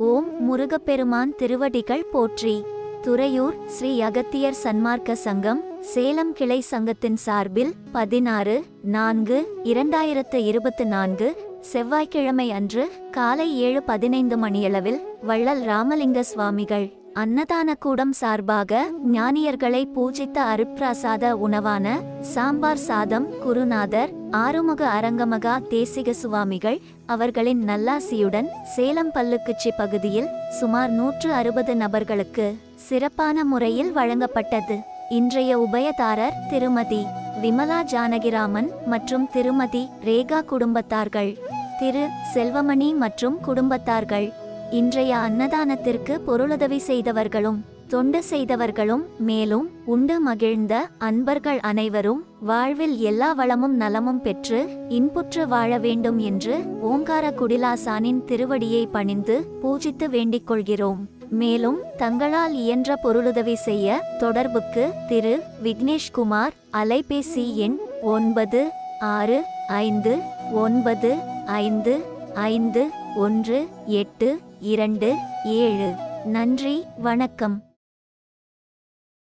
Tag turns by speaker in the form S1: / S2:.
S1: ஓம் முருகப்பெருமான் திருவடிகள் போற்றி. துறையூர் ஸ்ரீ அகத்தியர் சன்மார்க்க சங்கம் சேலம் கிளை சங்கத்தின் சார்பில் 16/4/2024 செவ்வாய்க்கிழமை அன்று காலை 7:15 மணியளவில் வள்ளல் ராமலிங்க சுவாமிகள் அன்னதான கூடம் சார்பாக ஞானியர்களை பூஜித்த அருட்பிரசாத உணவான சாம்பார் சாதம் குருநாதர் ஆறுமுக அரங்கமகா தேசிக சுவாமிகள் அவர்களின் நல்லாசியுடன் சேலம் பல்லுக்குச்சி பகுதியில் சுமார் 160 நபர்களுக்கு சிறப்பான முறையில் வழங்கப்பட்டது. இன்றைய உபயதாரர் திருமதி விமலா ஜானகிராமன் மற்றும் திருமதி ரேகா குடும்பத்தார்கள், திரு செல்வமணி மற்றும் குடும்பத்தார்கள். இன்றைய அன்னதானத்திற்கு பொருளுதவி செய்தவர்களும் தொண்டு செய்தவர்களும் மேலும் உண்டு மகிழ்ந்த அன்பர்கள் அனைவரும் வாழ்வில் எல்லா வளமும் நலமும் பெற்று இன்புற்று வாழ வேண்டும் என்று ஓங்கார குடிலாசானின் திருவடியை பணிந்து பூஜித்து வேண்டிக் கொள்கிறோம். மேலும் தங்களால் இயன்ற பொருளுதவி செய்ய தொடர்புக்கு திரு விக்னேஷ்குமார், அலைபேசி எண் 9659555187. நன்றி, வணக்கம்.